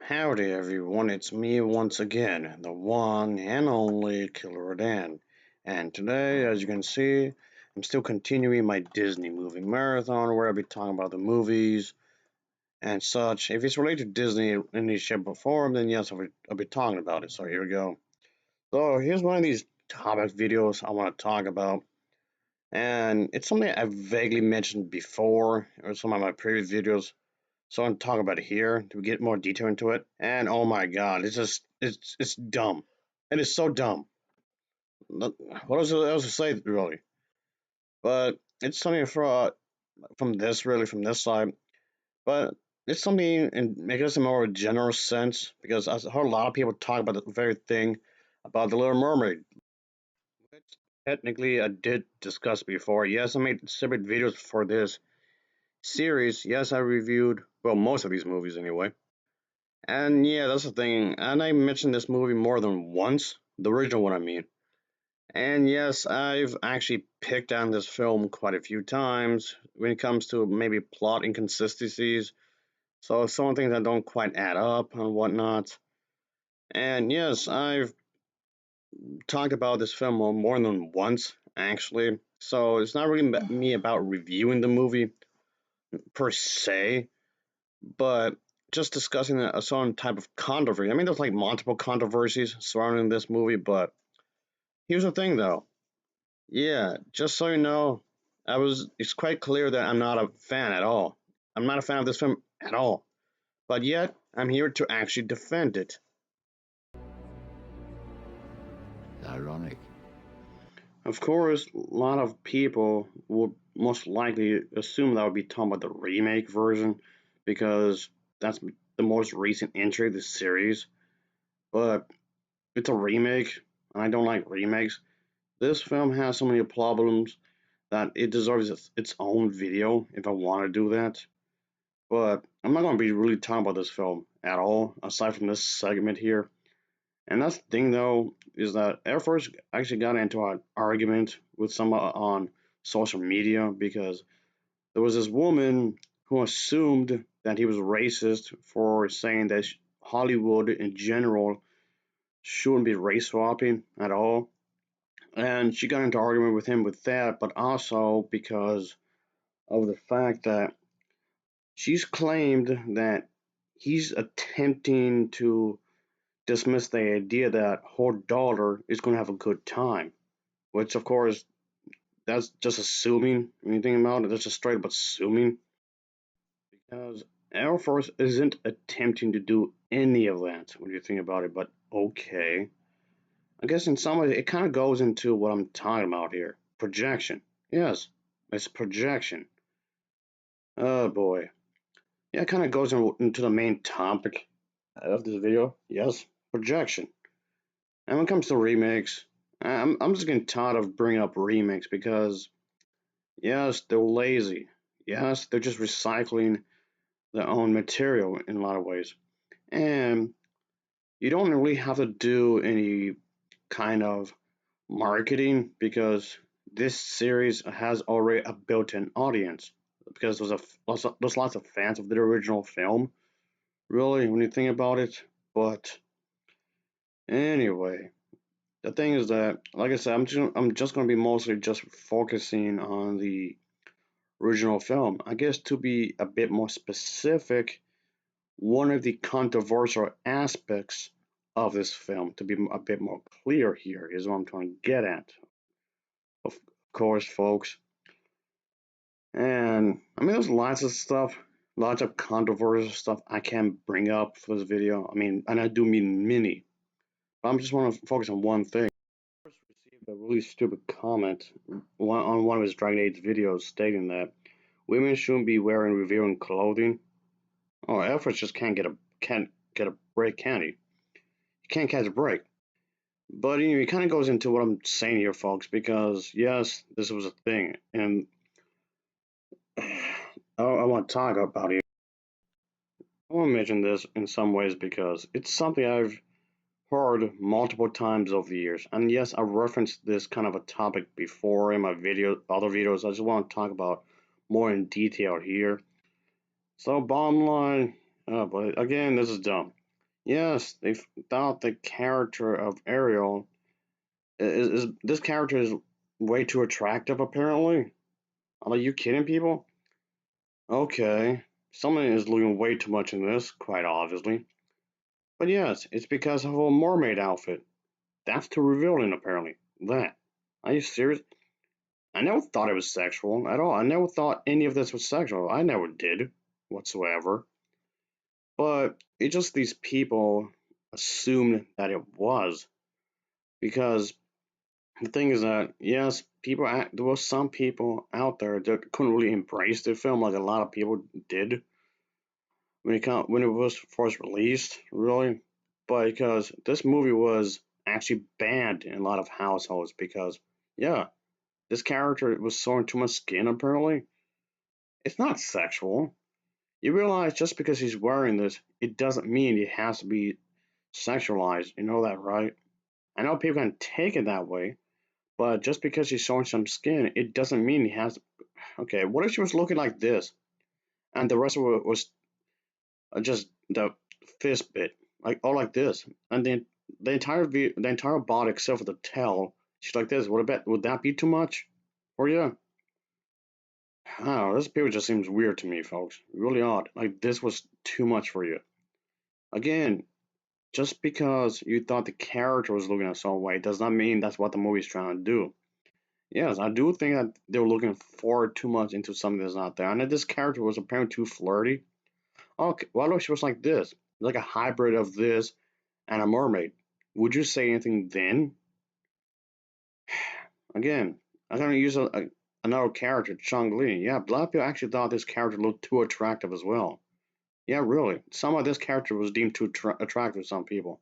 Howdy everyone, it's me once again, the one and only Killer Dan. And today, as you can see, I'm still continuing my Disney movie marathon where I'll be talking about the movies and such. If it's related to Disney in any shape or form, then yes, I'll be talking about it. So here we go. So here's one of these topic videos I want to talk about. And it's something I vaguely mentioned before in some of my previous videos, so I'm talking about it here to get more detail into it. And oh my god, it's dumb. It is so dumb. What else to say really? But it's something from this side. But it's something in make this in a more general sense because I heard a lot of people talk about the very thing about the Little Mermaid, which technically I did discuss before. Yes, I made separate videos for this series. Yes, I reviewed most of these movies anyway. And yeah, that's the thing. And I mentioned this movie more than once, the original one, I mean. And yes, I've actually picked on this film quite a few times when it comes to maybe plot inconsistencies. So some things that don't quite add up and whatnot. And yes, I've talked about this film more than once, actually. So it's not really me about reviewing the movie per se, but just discussing a certain type of controversy. I mean, there's like multiple controversies surrounding this movie, but here's the thing, though. Yeah, just so you know, It's quite clear that I'm not a fan at all. I'm not a fan of this film at all. But yet, I'm here to actually defend it. Ironic. Of course, a lot of people would most likely assume that I would be talking about the remake version because that's the most recent entry of the series. But it's a remake, and I don't like remakes. This film has so many problems that it deserves its own video if I want to do that. But I'm not going to be really talking about this film at all, aside from this segment here. And that's the thing, though, is that Air Force actually got into an argument with someone on social media because there was this woman who assumed that he was racist for saying that Hollywood in general shouldn't be race swapping at all. And she got into argument with him with that, but also because of the fact that she's claimed that he's attempting to dismiss the idea that her daughter is going to have a good time, which, of course, that's just assuming. When you think about it, that's just straight up assuming. Because Air Force isn't attempting to do any of that when you think about it, but okay. I guess in some ways it kind of goes into what I'm talking about here projection. Yes, it's projection. Oh boy. Yeah, it kind of goes into the main topic of this video. Yes, projection. And when it comes to remakes, I'm just getting tired of bringing up remakes because, yes, they're lazy. Yes, they're just recycling their own material in a lot of ways. And you don't really have to do any kind of marketing because this series has already a built-in audience because there's lots of fans of the original film, really, when you think about it. But anyway, the thing is that, like I said, I'm just going to be mostly just focusing on the original film. I guess to be a bit more specific, one of the controversial aspects of this film, to be a bit more clear here, is what I'm trying to get at. Of course, folks. And I mean, there's lots of stuff, lots of controversial stuff I can bring up for this video. I mean, and I do mean many. But I'm just want to focus on one thing. First received a really stupid comment on one of his Dragon Age videos stating that women shouldn't be wearing revealing clothing. Oh, efforts just can't get a break, can he? You can't catch a break. But you know, it kind of goes into what I'm saying here, folks, because yes, this was a thing, and I want to talk about it. I want to mention this in some ways because it's something I've heard multiple times over the years. And yes, I've referenced this kind of a topic before in my other videos. I just want to talk about more in detail here. So, bottom line, but again, this is dumb. Yes, they thought the character of Ariel is this character is way too attractive. Apparently, are you kidding people? Okay, someone is looking way too much in this, quite obviously. But yes, it's because of a mermaid outfit. That's too revealing, apparently. That. Are you serious? I never thought it was sexual at all. I never thought any of this was sexual. I never did, whatsoever. But it's just these people assumed that it was. Because the thing is that, yes, there were some people out there that couldn't really embrace the film like a lot of people did when it was first released, really. But because this movie was actually banned in a lot of households because, yeah, this character was showing too much skin, apparently. It's not sexual. You realize just because he's wearing this, it doesn't mean he has to be sexualized. You know that, right? I know people can take it that way, but just because he's showing some skin, it doesn't mean he has. Okay, what if she was looking like this, and the rest of it was just the fist bit, like all like this, and then the entire body except for the tail, she's like this. Would that be too much? Or yeah, I don't know. This people just seems weird to me, folks. Really odd. Like this was too much for you. Again, just because you thought the character was looking a certain way does not mean that's what the movie's trying to do. Yes, I do think that they were looking forward too much into something that's not there, and that this character was apparently too flirty. Okay, what if she was like this, like a hybrid of this and a mermaid? Would you say anything then? Again, I'm gonna use another character, Chung Li. Yeah, a lot of people actually thought this character looked too attractive as well. Yeah, really. Some of this character was deemed too attractive to some people,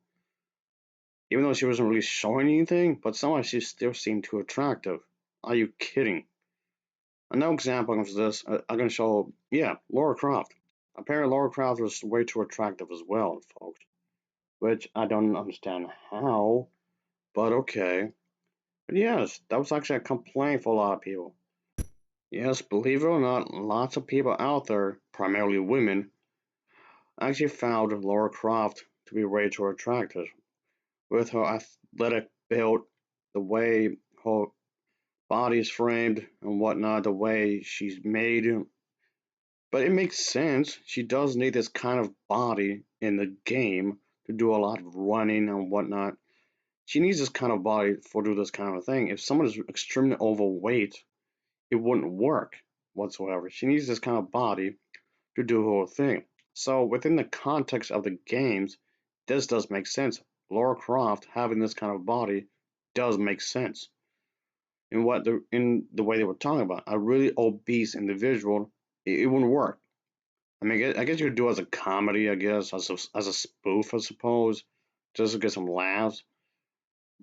even though she wasn't really showing anything. But somehow she still seemed too attractive. Are you kidding? Another example of this, I'm gonna show. Yeah, Laura Croft. Apparently, Laura Croft was way too attractive as well, folks. Which I don't understand how, but okay. But yes, that was actually a complaint for a lot of people. Yes, believe it or not, lots of people out there, primarily women, actually found Laura Croft to be way too attractive. With her athletic build, the way her body is framed and whatnot, the way she's made. But it makes sense. She does need this kind of body in the game to do a lot of running and whatnot. She needs this kind of body for do this kind of thing. If someone is extremely overweight, it wouldn't work whatsoever. She needs this kind of body to do her thing. So within the context of the games, this does make sense. Laura Croft having this kind of body does make sense in the way they were talking about. A really obese individual, it wouldn't work. I mean, I guess you could do it as a comedy, I guess, as a spoof, I suppose, just to get some laughs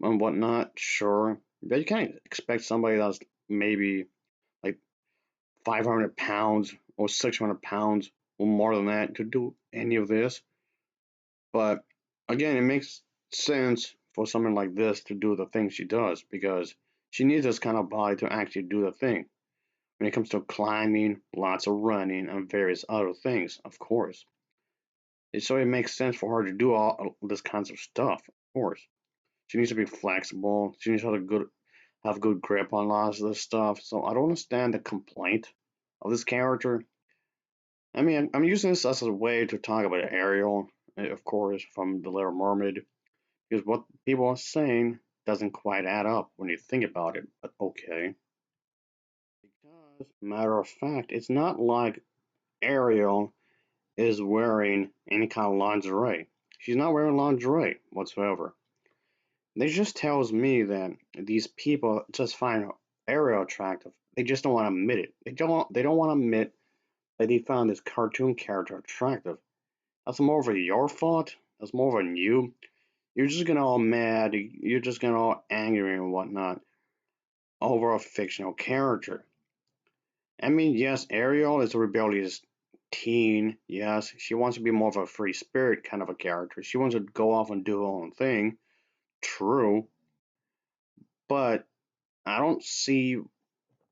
and whatnot. Sure, but you can't expect somebody that's maybe like 500 pounds or 600 pounds or more than that to do any of this. But again, it makes sense for someone like this to do the things she does because she needs this kind of body to actually do the thing. When it comes to climbing, lots of running, and various other things, of course. So it makes sense for her to do all this kinds of stuff, of course. She needs to be flexible. She needs to have good grip on lots of this stuff. So I don't understand the complaint of this character. I mean, I'm using this as a way to talk about Ariel, of course, from The Little Mermaid, because what people are saying doesn't quite add up when you think about it. But okay. Because, matter of fact, it's not like Ariel is wearing any kind of lingerie. She's not wearing lingerie whatsoever. This just tells me that these people just find Ariel attractive. They just don't want to admit it. They don't want to admit that they found this cartoon character attractive. That's more of a your fault. That's more of a you. You're just getting all mad. You're just getting all angry and whatnot over a fictional character. I mean, yes, Ariel is a rebellious teen. Yes, she wants to be more of a free spirit kind of a character. She wants to go off and do her own thing. True, but I don't see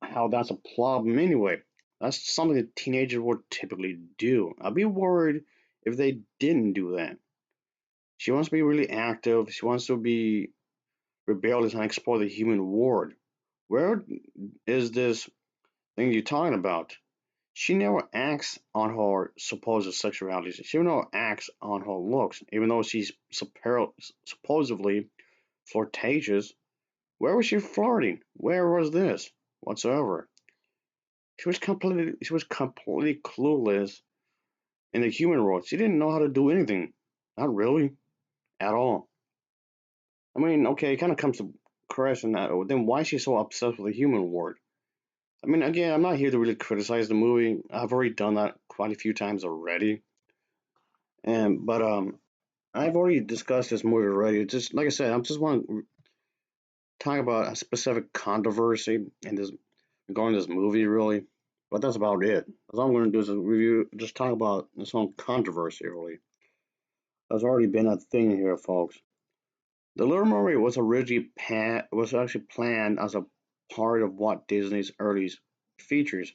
how that's a problem anyway. That's something that teenagers would typically do. I'd be worried if they didn't do that. She wants to be really active. She wants to be rebellious and explore the human world. Where is this thing you're talking about? She never acts on her supposed sexuality. She never acts on her looks, even though she's supposedly flirtatious. Where was she flirting? Where was this whatsoever? She was completely clueless in the human world. She didn't know how to do anything. Not really, at all. I mean, okay, it kind of comes to question that. Then why is she so obsessed with the human world? I mean, again, I'm not here to really criticize the movie. I've already done that quite a few times already. And but I've already discussed this movie already. Just like I said, I just want to talk about a specific controversy in this regarding this movie, really. But that's about it. That's all I'm going to do is review, just talk about this whole controversy, really. There's already been a thing here, folks. The Little Mermaid was actually planned as a part of Walt Disney's early features,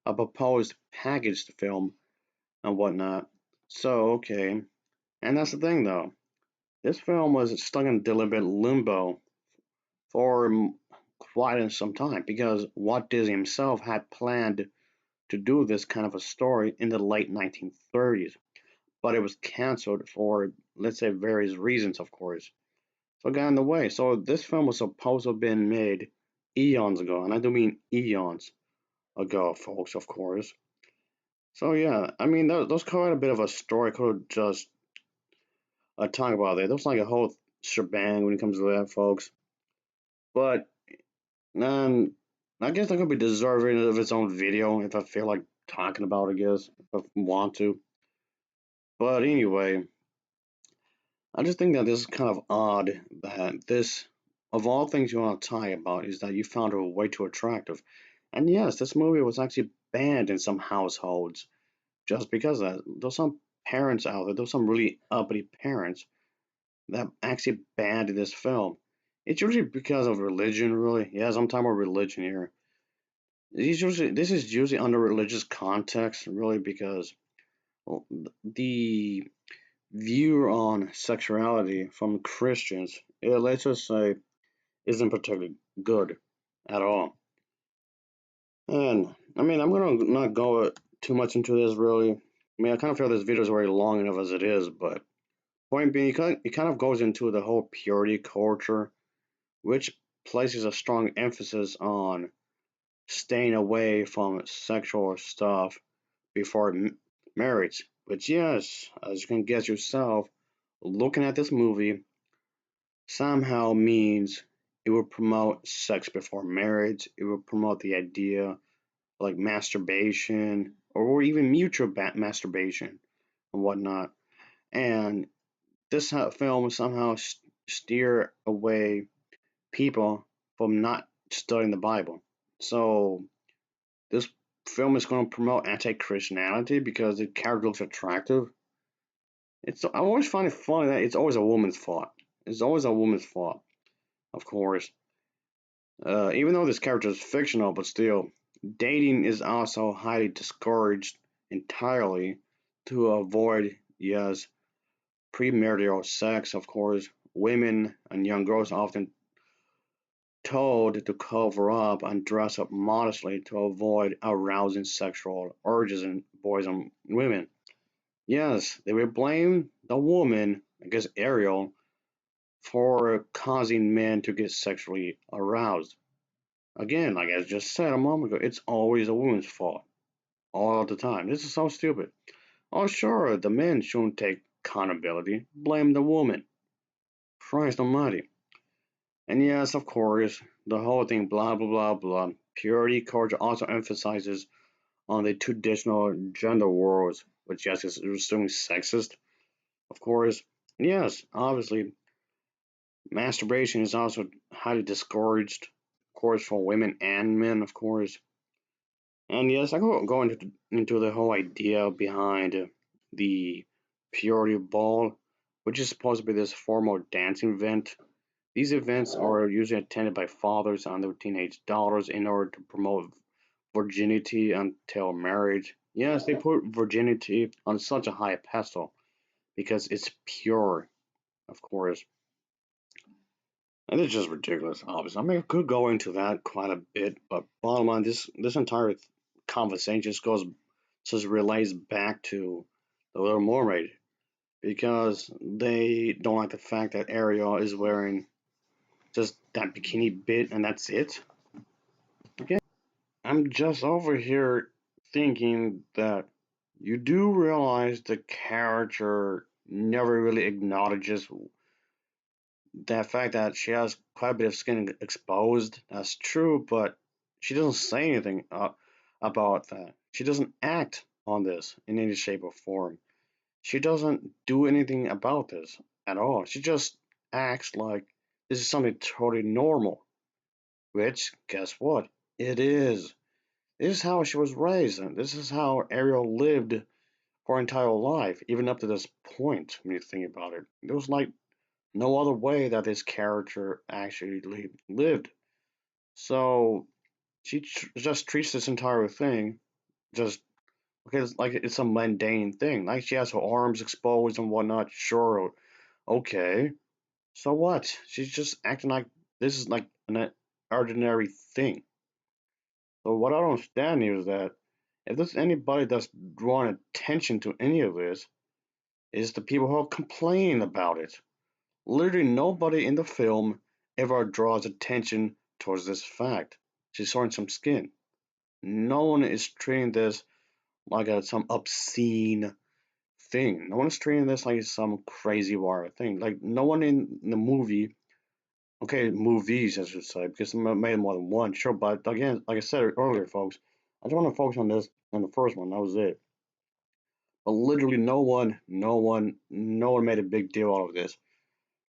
a proposed packaged film and whatnot. So okay, and that's the thing though. This film was stuck in deliberate limbo for quite some time because Walt Disney himself had planned to do this kind of a story in the late 1930s, but it was canceled for, let's say, various reasons, of course. So it got in the way. So this film was supposed to have been made eons ago, and I do mean eons ago, folks, of course. So yeah, I mean, that was quite a bit of a story. I could have just talk about that. There was like a whole shebang when it comes to that, folks. But um, I guess that could be deserving of its own video if I feel like talking about it, I guess, if I want to. But anyway, I just think that this is kind of odd that this, of all things you want to talk about, is that you found her way too attractive. And yes, this movie was actually banned in some households just because of that. There's some parents out there, there's some really uppity parents that actually banned this film. It's usually because of religion, really. Yes, I'm talking about religion here. This is usually under religious context, really, because well, the view on sexuality from Christians, let's just say, isn't particularly good at all. And I mean, I'm gonna not go too much into this, really. I mean, I kind of feel this video is already long enough as it is, but point being, it kind of goes into the whole purity culture, which places a strong emphasis on staying away from sexual stuff before marriage. Which, yes, as you can guess yourself, looking at this movie somehow means it will promote sex before marriage. It will promote the idea like masturbation or even mutual masturbation and whatnot. And this film somehow steer away people from not studying the Bible. So this film is going to promote anti-Christianity because the character looks attractive. I always find it funny that it's always a woman's fault. It's always a woman's fault, of course. Even though this character is fictional, but still, dating is also highly discouraged entirely to avoid, yes, premarital sex. Of course, women and young girls are often told to cover up and dress up modestly to avoid arousing sexual urges in boys and women. Yes, they will blame the woman, I guess Ariel, for causing men to get sexually aroused. Again, like I just said a moment ago, it's always a woman's fault. All the time. This is so stupid. Oh, sure, the men shouldn't take accountability. Blame the woman. Christ almighty. And yes, of course, the whole thing, blah, blah, blah, blah. Purity culture also emphasizes on the traditional gender roles, which, yes, is extremely sexist, of course. Yes, obviously, masturbation is also highly discouraged, of course, for women and men, of course. And yes, I go into the whole idea behind the Purity Ball, which is supposed to be this formal dancing event. These events are usually attended by fathers and their teenage daughters in order to promote virginity until marriage. Yes, they put virginity on such a high pedestal because it's pure. of course. And it's just ridiculous, obviously. I mean, I could go into that quite a bit, but bottom line, this entire conversation just relates back to the Little Mermaid because they don't like the fact that Ariel is wearing just that bikini bit and that's it. Again, I'm just over here thinking that you do realize the character never really acknowledges the fact that she has quite a bit of skin exposed. That's true, but she doesn't say anything about that. She doesn't act on this in any shape or form. She doesn't do anything about this at all. She just acts like this is something totally normal, which, guess what? It is. This is how she was raised, and this is how Ariel lived for her entire life, even up to this point, when you think about it. There was like no other way that this character actually lived. So she just treats this entire thing just because like it's a mundane thing. Like she has her arms exposed and whatnot. Sure, okay. So what? She's just acting like this is like an ordinary thing. So what I don't understand here is that if there's anybody that's drawing attention to any of this, is the people who are complaining about it. Literally nobody in the film ever draws attention towards this fact. She's showing some skin. No one is treating this like some obscene thing. No one is treating this like some crazy wire thing. Like no one in the movie, okay, movies I should say, because I made more than one, sure. But again, like I said earlier, folks, I just want to focus on this on the first one. That was it. But literally no one made a big deal out of this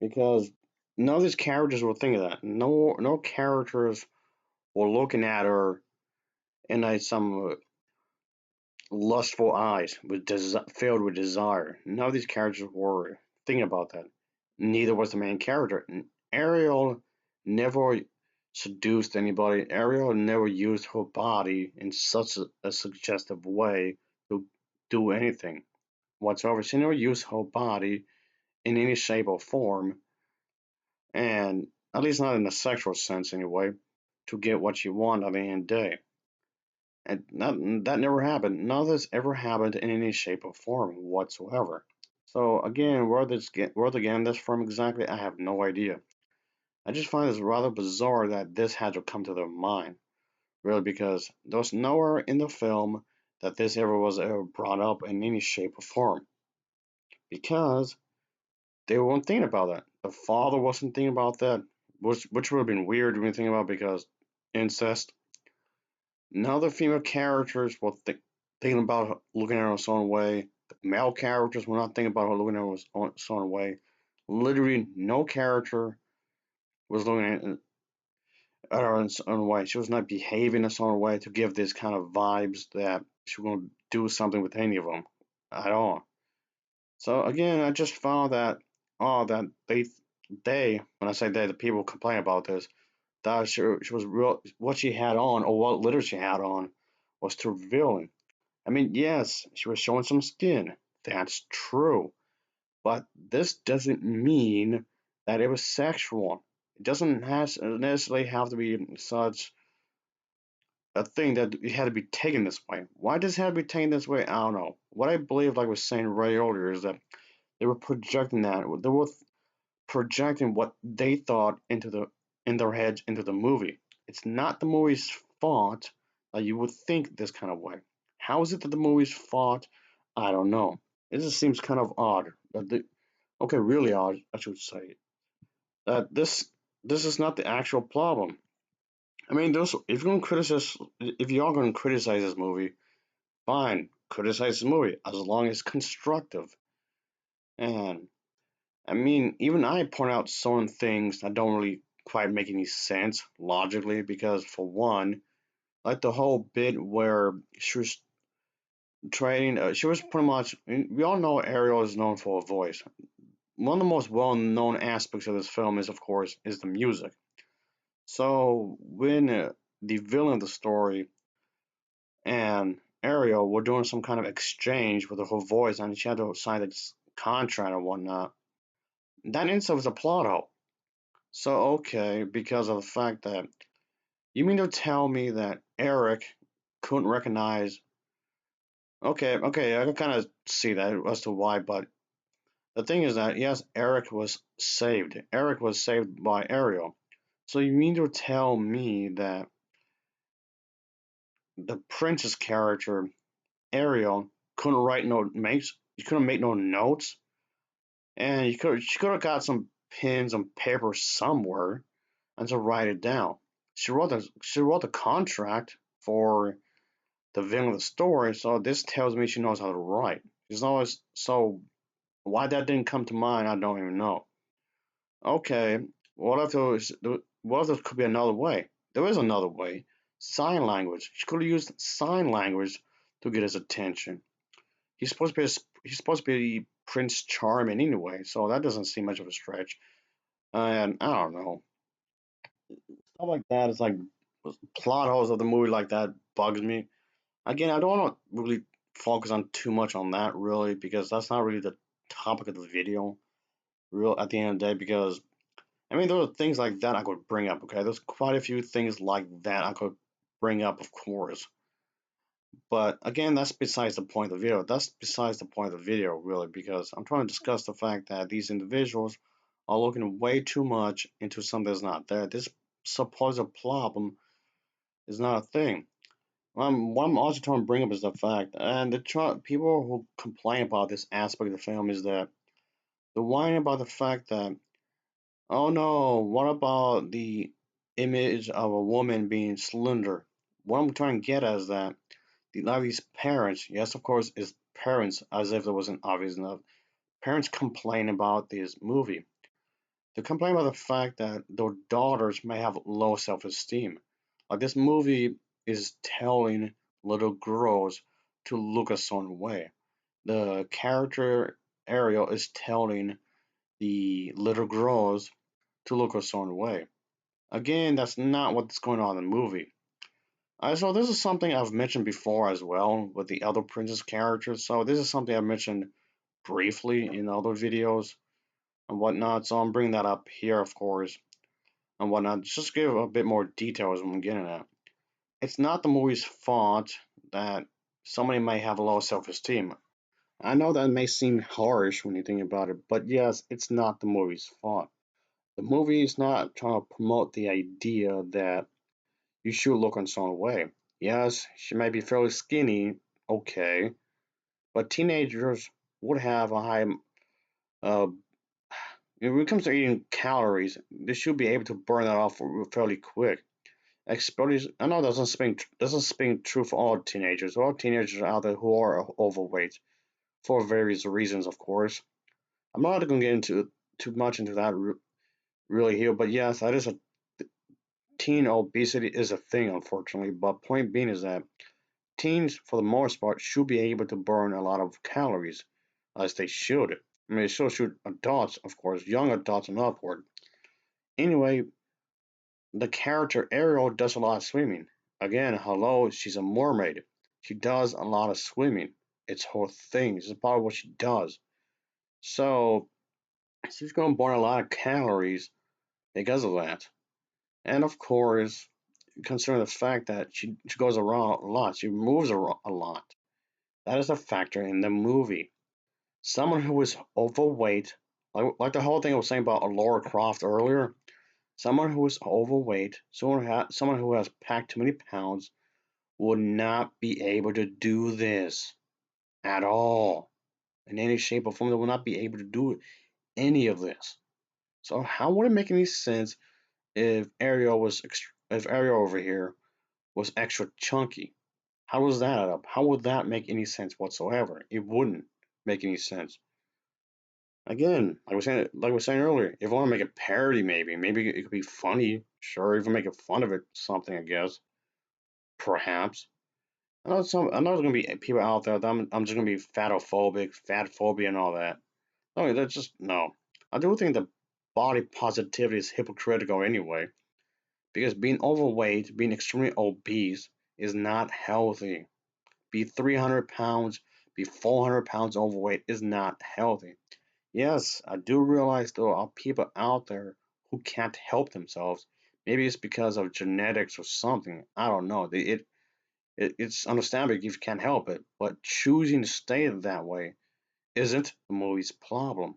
because none of these characters were thinking that. No characters were looking at her in some lustful eyes with filled with desire. None of these characters were thinking about that. Neither was the main character. Ariel never seduced anybody. Ariel never used her body in such a suggestive way to do anything whatsoever. She never used her body in any shape or form, and at least not in a sexual sense anyway, to get what she wanted at the end of the day. And that never happened. None of this ever happened in any shape or form whatsoever. So again, where they getting this from exactly, I have no idea. I just find this rather bizarre that this had to come to their mind, really, because there's nowhere in the film that this ever was ever brought up in any shape or form. Because they weren't thinking about that. The father wasn't thinking about that, which would have been weird when you think about it because incest. None of the female characters were thinking about looking at her a certain way. The male characters were not thinking about her looking at her a certain way. Literally, no character was looking at her in a certain way. She was not behaving a certain way to give this kind of vibes that she was going to do something with any of them at all. So again, I just found that that they when I say they, the people complain about this, that she was real what she had on or what litter she had on was too revealing. I mean, yes, she was showing some skin. That's true. But this doesn't mean that it was sexual. It doesn't necessarily have to be such a thing that it had to be taken this way. Why does it have to be taken this way? I don't know. What I believe, like I was saying right earlier, is that they were projecting that. They were projecting what they thought into in their heads into the movie. It's not the movie's fault that you would think this kind of way. How is it that the movie's fault? I don't know. It just seems kind of odd. Okay, really odd, I should say. That this is not the actual problem. I mean, if you're going to criticize this movie, fine, criticize the movie as long as it's constructive. And I mean, even I point out certain things that don't really quite make any sense logically because, for one, like the whole bit where she was trading, she was pretty much. We all know Ariel is known for her voice. One of the most well-known aspects of this film is, of course, is the music. So when the villain of the story and Ariel were doing some kind of exchange with her voice, and she had to sign this contract and whatnot, that in itself is a plot hole. So okay, because of the fact that you mean to tell me that Eric couldn't recognize. Okay, okay, I can kind of see that as to why, but the thing is that yes, Eric was saved. Eric was saved by Ariel. So you mean to tell me that the princess character Ariel couldn't write no makes you couldn't make no notes, and she could have got some pens and paper somewhere and to write it down. She wrote the contract for the villain of the story, so this tells me she knows how to write. She's always so why that didn't come to mind, I don't even know. Okay, what if there could be another way? There is another way. Sign language. She could have used sign language to get his attention. He's supposed to be Prince Charming anyway, so that doesn't seem much of a stretch. And I don't know, stuff like that is like plot holes of the movie like that bugs me. Again, I don't want to really focus on too much on that really because that's not really the topic of the video. Real at the end of the day, because I mean there are things like that I could bring up. Okay, there's quite a few things like that I could bring up, of course. But again, that's besides the point of the video. That's besides the point of the video, really, because I'm trying to discuss the fact that these individuals are looking way too much into something that's not there. This supposed problem is not a thing. What I'm also trying to bring up is the fact, and people who complain about this aspect of the film is that they're whining about the fact that, oh no, what about the image of a woman being slender? What I'm trying to get at is that a lot of these parents, yes, of course, it's parents, as if it wasn't obvious enough. Parents complain about this movie. They complain about the fact that their daughters may have low self-esteem. Like this movie is telling little girls to look a certain way. The character Ariel is telling the little girls to look a certain way. Again, that's not what's going on in the movie. So this is something I've mentioned before as well with the other princess characters. So this is something I've mentioned briefly in other videos and whatnot. So I'm bringing that up here, of course, and whatnot. Just give a bit more details I'm getting at. It's not the movie's fault that somebody may have low self-esteem. I know that may seem harsh when you think about it, but yes, it's not the movie's fault. The movie is not trying to promote the idea that you should look in some way. Yes, she may be fairly skinny, okay, but teenagers would have a high. Uh, when it comes to eating calories, they should be able to burn that off fairly quick. Especially, I know that doesn't speak true for all teenagers. All teenagers out there who are overweight for various reasons, of course. I'm not going to get into too much into that really here, but yes, that is a teen obesity is a thing, unfortunately. But point being is that teens, for the most part, should be able to burn a lot of calories, as they should. I mean, so should adults, of course, young adults and upward. Anyway, the character Ariel does a lot of swimming. Again, hello, she's a mermaid. She does a lot of swimming. It's her thing. It's part of what she does. So she's going to burn a lot of calories because of that. And of course, considering the fact that she goes around a lot, she moves around a lot. That is a factor in the movie. Someone who is overweight, like the whole thing I was saying about Laura Croft earlier, someone who is overweight, someone who has packed too many pounds, would not be able to do this at all in any shape or form. They will not be able to do any of this. So how would it make any sense if Ariel over here was extra chunky? How does that add up? How would that make any sense whatsoever? It wouldn't make any sense. Again, like I was saying earlier, if I want to make a parody, maybe it could be funny. Sure, even making fun of it, something I guess, perhaps. I know there's gonna be people out there that I'm just gonna be fatophobic, fat phobia, and all that. No, that's just no. I do think that body positivity is hypocritical anyway, because being overweight, being extremely obese, is not healthy. Be 300 pounds, be 400 pounds overweight is not healthy. Yes, I do realize there are people out there who can't help themselves. Maybe it's because of genetics or something. I don't know. It's understandable if you can't help it, but choosing to stay that way isn't the movie's problem.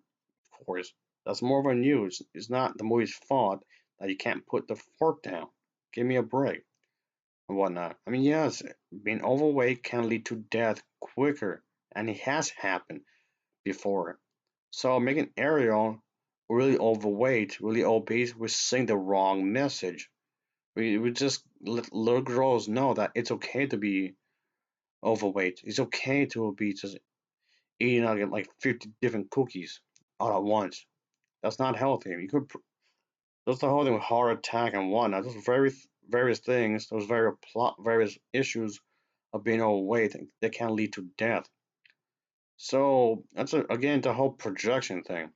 Of course, that's more of a news. It's not the movie's fault that you can't put the fork down. Give me a break and whatnot. I mean, yes, being overweight can lead to death quicker, and it has happened before. So making Ariel really overweight, really obese, we're saying the wrong message. We just let little girls know that it's okay to be overweight. It's okay to be just eating like 50 different cookies all at once. That's not healthy. You could that's the whole thing with heart attack and whatnot. Those various things, those various issues of being overweight that can lead to death. So again the whole projection thing.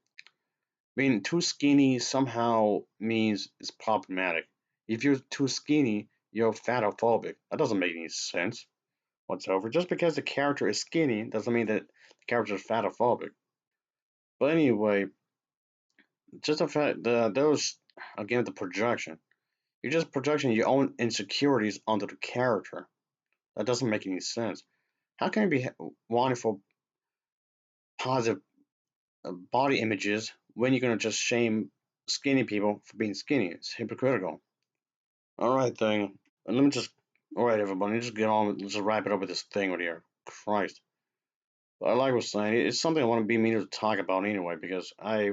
Being too skinny somehow means it's problematic. If you're too skinny, you're fatophobic. That doesn't make any sense whatsoever. Just because the character is skinny doesn't mean that the character is fatophobic. But anyway, just the fact that those again the projection. You're just projecting your own insecurities onto the character. That doesn't make any sense. How can you be wanting for positive body images when you're gonna just shame skinny people for being skinny? It's hypocritical. All right, then. Let me just. All right, everybody, just get on. Let's just wrap it up with this thing right here. Christ. But like I was saying, it's something I want to be meaning to talk about anyway because I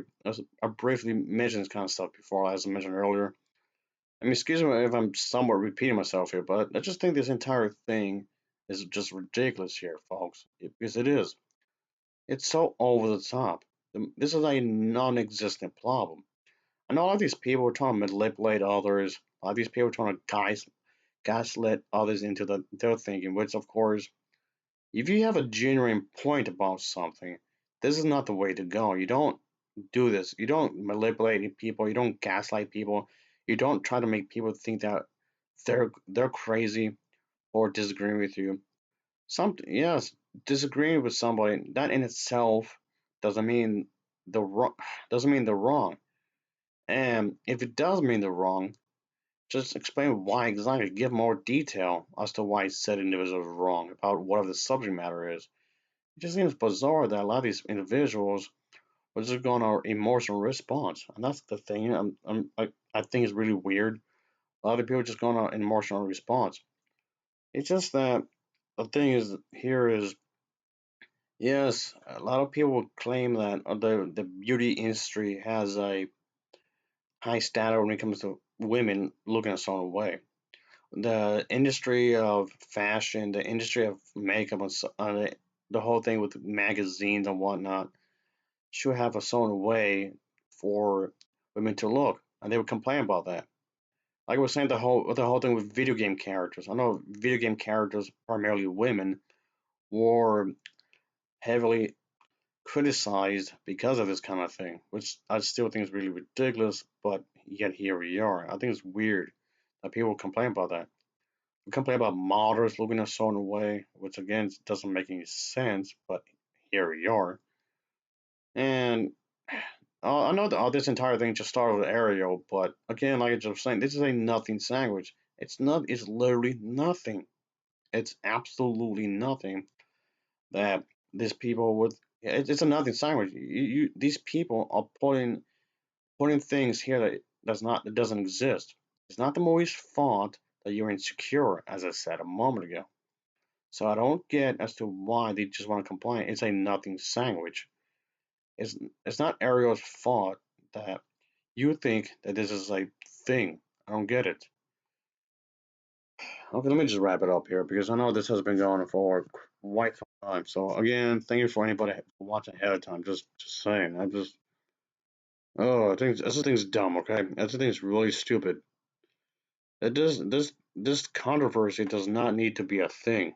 briefly mentioned this kind of stuff before, as I mentioned earlier. I mean, excuse me if I'm somewhat repeating myself here, but I just think this entire thing is just ridiculous here, folks. Because it is. It's so over the top. This is a non-existent problem. I know a lot of these people are trying to manipulate others. A lot of these people are trying to gaslit others into their thinking, which of course, if you have a genuine point about something, this is not the way to go. You don't do this. You don't manipulate people. You don't gaslight people. You don't try to make people think that they're crazy or disagreeing with you. Something yes, disagreeing with somebody that in itself doesn't mean the wrong doesn't mean they're wrong. And if it does mean they're wrong, just explain why exactly. Give more detail as to why said individual is wrong about whatever the subject matter is. It just seems bizarre that a lot of these individuals were just going on an emotional response, and that's the thing. I think is really weird. A lot of people just going on an emotional response. It's just that the thing is here is yes, a lot of people claim that the beauty industry has a high standard when it comes to women looking a certain way. The industry of fashion, the industry of makeup, and the whole thing with magazines and whatnot should have a certain way for women to look, and they would complain about that. Like I was saying, the whole thing with video game characters. I know video game characters, primarily women, were heavily criticized because of this kind of thing, which I still think is really ridiculous. But yet here we are. I think it's weird that people complain about that. Complain about models looking a certain way, which again doesn't make any sense, but here we are. And I know that this entire thing just started with Ariel, but again, like I just was saying, this is a nothing sandwich. It's not. It's literally nothing. It's absolutely nothing that these people would. It's a nothing sandwich. These people are putting things here that doesn't exist. It's not the movie's fault that you're insecure, as I said a moment ago. So I don't get as to why they just want to complain. It's a nothing sandwich. It's it's not Ariel's fault that you think that this is a thing. I don't get it. Okay, let me just wrap it up here because I know this has been going on for quite some time. So again, thank you for anybody watching ahead of time. Just saying. I think this thing's dumb. Okay, this thing's really stupid. This controversy does not need to be a thing,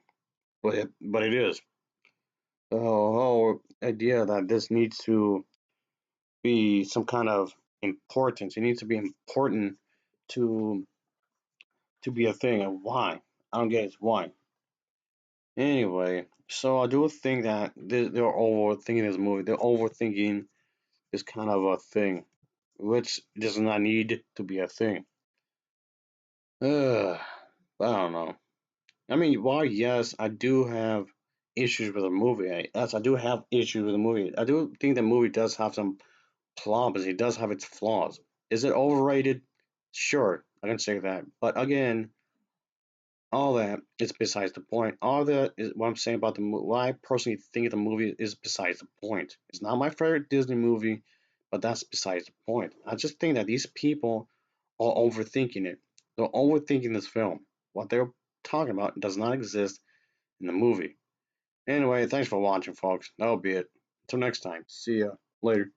but it is. The whole idea that this needs to be some kind of importance. It needs to be important to be a thing. And why? I don't get it. Why? Anyway, so I do think that they're overthinking this movie. They're overthinking is kind of a thing, which does not need to be a thing. I don't know. I mean, while yes, I do have issues with the movie. Yes, I do have issues with the movie. I do think the movie does have some flaws. It does have its flaws. Is it overrated? Sure, I can say that. But again, all that is besides the point. All that is what I'm saying about the movie. What I personally think of the movie is besides the point. It's not my favorite Disney movie, but that's besides the point. I just think that these people are overthinking it. They're overthinking this film. What they're talking about does not exist in the movie. Anyway, thanks for watching, folks. That'll be it. Until next time. See ya later.